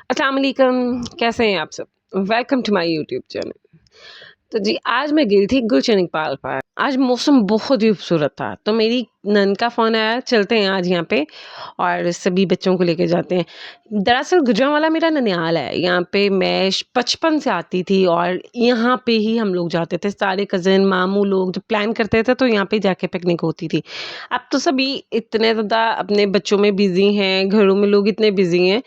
अस्सलाम वालेकुम, कैसे हैं आप सब? Welcome to my YouTube channel. तो जी आज मैं गई थी गुलशन इकबाल पार्क। आज मौसम बहुत ही खूबसूरत था, तो मेरी नन का फ़ोन आया, चलते हैं आज यहाँ पे और सभी बच्चों को लेके जाते हैं। दरअसल गुजरांवाला मेरा ननिहाल है, यहाँ पे मैं बचपन से आती थी और यहाँ पे ही हम लोग जाते थे, सारे कज़न मामू लोग जब प्लान करते थे तो यहाँ पे जाके पिकनिक होती थी। अब तो सभी इतने ज़्यादा अपने बच्चों में बिज़ी हैं, घरों में लोग इतने बिज़ी हैं,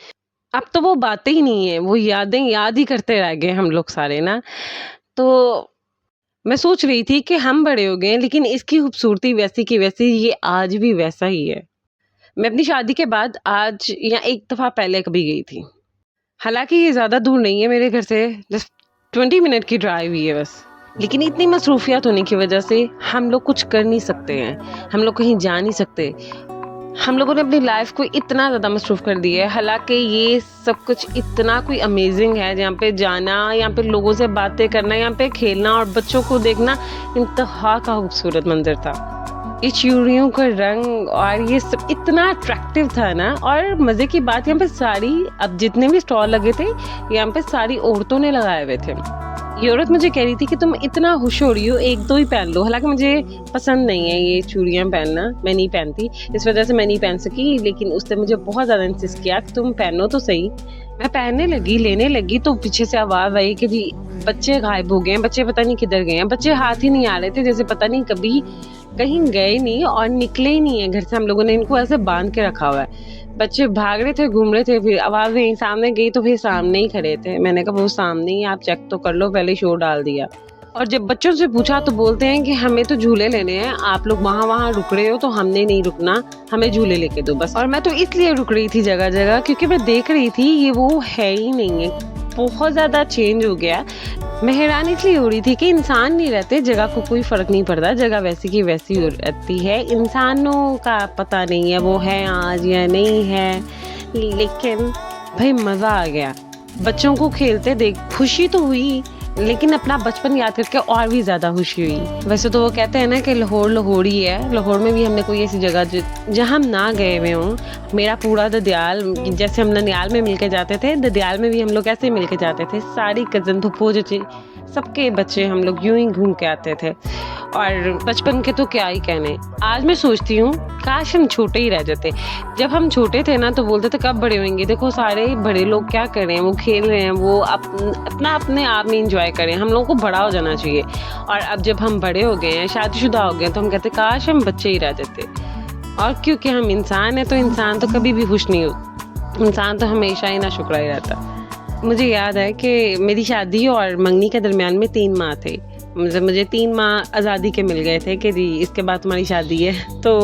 अब तो वो बातें ही नहीं है, वो यादें याद ही करते रह गए हम लोग सारे ना। तो मैं सोच रही थी कि हम बड़े हो गए हैं, लेकिन इसकी खूबसूरती वैसी की वैसी ये आज भी वैसा ही है। मैं अपनी शादी के बाद आज या एक दफ़ा पहले कभी गई थी। हालाँकि ये ज़्यादा दूर नहीं है मेरे घर से, जस्ट 20 मिनट की ड्राइव ही है बस। लेकिन इतनी मसरूफ़ियत होने की वजह से हम लोग कुछ कर नहीं सकते हैं, हम लोग कहीं जा नहीं सकते। हम लोगों ने अपनी लाइफ को इतना ज़्यादा मसरूफ़ कर दिया है, हालाँकि ये सब कुछ इतना कोई अमेज़िंग है, जहाँ पे जाना, यहाँ पे लोगों से बातें करना, यहाँ पे खेलना और बच्चों को देखना इंतहा का खूबसूरत मंज़र था। ये चूड़ियों का रंग और ये सब इतना अट्रैक्टिव था ना, और मज़े की बात यहाँ पे सारी अब जितने भी स्टॉल लगे थे, यहाँ पे सारी औरतों ने लगाए हुए थे। ये औरत मुझे कह रही थी कि तुम इतना खुश हो रही हो, 1-2 ही पहन लो। हालाँकि मुझे पसंद नहीं है ये चूड़ियाँ पहनना, मैं नहीं पहनती, इस वजह से मैं नहीं पहन सकी, लेकिन उसने मुझे बहुत ज़्यादा इंसिस्ट किया कि तुम पहनो तो सही। मैं पहनने लगी, लेने लगी तो पीछे से आवाज़ आई कि जी बच्चे गायब हो गए हैं, बच्चे पता नहीं किधर गए हैं। बच्चे हाथ ही नहीं आ रहे थे, जैसे पता नहीं कभी कहीं गए नहीं और निकले ही नहीं है घर से, हम लोगों ने इनको ऐसे बांध के रखा हुआ है। बच्चे भाग रहे थे, घूम रहे थे, फिर आवाज़ यहीं सामने गई तो फिर सामने ही खड़े थे। मैंने कहा वो सामने ही, आप चेक तो कर लो, पहले शोर डाल दिया। और जब बच्चों से पूछा तो बोलते हैं कि हमें तो झूले लेने हैं, आप लोग वहाँ रुक रहे हो तो हमने नहीं रुकना, हमें झूले लेके दो बस। और मैं तो इसलिए रुक रही थी जगह-जगह क्योंकि मैं देख रही थी ये वो है ही नहीं है, बहुत ज़्यादा चेंज हो गया। मैं हैरान इसलिए हो रही थी कि इंसान नहीं रहते, जगह को कोई फ़र्क नहीं पड़ता, जगह वैसी की वैसी रहती है, इंसानों का पता नहीं है वो है आज या नहीं है। लेकिन भाई मज़ा आ गया, बच्चों को खेलते देख खुशी तो हुई, लेकिन अपना बचपन याद करके और भी ज़्यादा खुशी हुई। वैसे तो वो कहते हैं ना कि लाहौर लाहौर ही है, लाहौर में भी हमने कोई ऐसी जगह जहाँ हम ना गए हुए हों। मेरा पूरा ददयाल, जैसे हम ननिहाल में मिलके जाते थे, ददयाल में भी हम लोग ऐसे मिलके जाते थे, सारी कज़न फूफो जो सबके बच्चे हम लोग यूं ही घूम के आते थे। और बचपन के तो क्या ही कहने। आज मैं सोचती हूँ काश हम छोटे ही रह जाते। जब हम छोटे थे ना तो बोलते थे कब बड़े होंगे, देखो सारे बड़े लोग क्या कर रहे हैं, वो खेल रहे हैं, वो अपना अपने आप में इंजॉय करें, हम लोगों को बड़ा हो जाना चाहिए। और अब जब हम बड़े हो गए हैं, शादीशुदा हो गए हैं, तो हम कहते काश हम बच्चे ही रह जाते। और क्योंकि हम इंसान हैं तो इंसान तो कभी भी खुश नहीं हो, इंसान तो हमेशा ही नाशुक्रा ही रहता। मुझे याद है कि मेरी शादी और मंगनी के दरमियान में 3 माह थे। मुझे 3 माह आज़ादी के मिल गए थे कि जी इसके बाद तुम्हारी शादी है। तो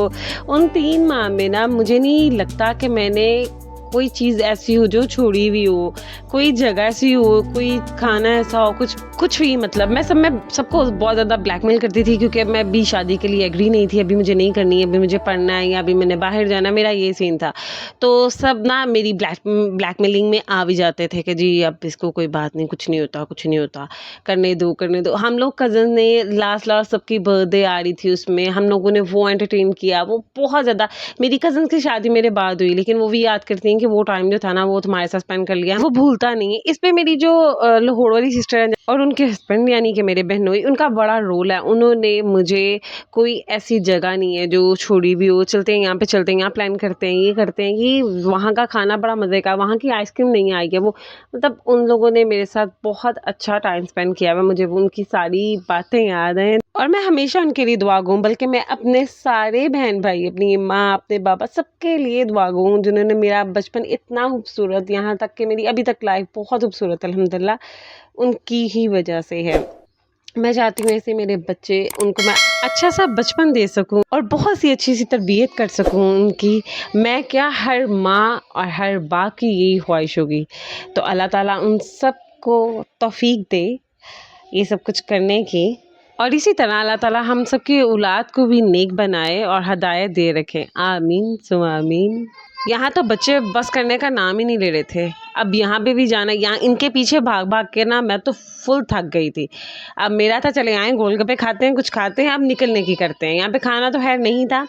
उन 3 माह में ना मुझे नहीं लगता कि मैंने कोई चीज़ ऐसी हो जो छोड़ी हुई हो, कोई जगह ऐसी हो, कोई खाना ऐसा हो, कुछ भी, मतलब मैं सबको बहुत ज़्यादा ब्लैकमेल करती थी क्योंकि मैं भी शादी के लिए एग्री नहीं थी, अभी मुझे नहीं करनी है, अभी मुझे पढ़ना है या अभी मैंने बाहर जाना, मेरा ये सीन था। तो सब ना मेरी ब्लैकमेलिंग में आ भी जाते थे कि जी अब इसको कोई बात नहीं, कुछ नहीं होता, करने दो। हम लोग कज़न ने लास्ट सबकी बर्थडे आ रही थी, उसमें हम लोगों ने वो एंटरटेन किया, वो बहुत ज़्यादा। मेरी कज़न की शादी मेरे बाद हुई, लेकिन वो भी याद करती हैं कि वो टाइम जो था ना वो तुम्हारे साथ स्पेंड कर लिया, वो भूलता नहीं है। इस पे मेरी जो लाहौर वाली सिस्टर है और उनके हस्बैंड यानी कि मेरे बहनोई, उनका बड़ा रोल है। उन्होंने मुझे कोई ऐसी जगह नहीं है जो छोड़ी भी हो, चलते हैं यहाँ पे, चलते हैं यहाँ, प्लान करते हैं, ये करते हैं, कि वहाँ का खाना बड़ा मज़े का, वहाँ की आइसक्रीम नहीं आएगी वो, मतलब उन लोगों ने मेरे साथ बहुत अच्छा टाइम स्पेंड किया है। मुझे उनकी सारी बातें याद हैं और मैं हमेशा उनके लिए दुआ गूँ, बल्कि मैं अपने सारे बहन भाई, अपनी माँ, अपने पापा, सबके लिए दुआ गूँ जिन्होंने मेरा बचपन इतना खूबसूरत, यहाँ तक कि मेरी अभी तक लाइफ बहुत खूबसूरत अल्हम्दुलिल्लाह उनकी ही वजह से है। मैं चाहती हूँ ऐसे मेरे बच्चे, उनको मैं अच्छा सा बचपन दे सकूँ और बहुत सी अच्छी सी तरबियत कर सकूँ उनकी। मैं क्या, हर माँ और हर बाप की यही ख्वाहिश होगी। तो अल्लाह ताला उन सब को तौफीक दे ये सब कुछ करने की, और इसी तरह अल्लाह ताला हम सब की औलाद को भी नेक बनाए और हदायत दे रखे। आमीन सुमा आमीन। यहाँ तो बच्चे बस करने का नाम ही नहीं ले रहे थे। अब यहाँ पे भी जाना, यहाँ इनके पीछे भाग भाग के ना मैं तो फुल थक गई थी। अब मेरा था चले आए गोलगप्पे खाते हैं, कुछ खाते हैं, अब निकलने की करते हैं। यहाँ पे खाना तो खैर नहीं था,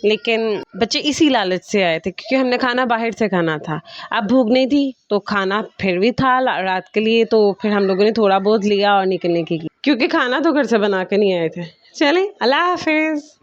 लेकिन बच्चे इसी लालच से आए थे क्योंकि हमने खाना बाहर से खाना था। अब भूख नहीं थी तो खाना फिर भी था रात के लिए, तो फिर हम लोगों ने थोड़ा बहुत लिया और निकलने की क्योंकि खाना तो घर से बना के नहीं आए थे। चलें, अल्लाह हाफिज़।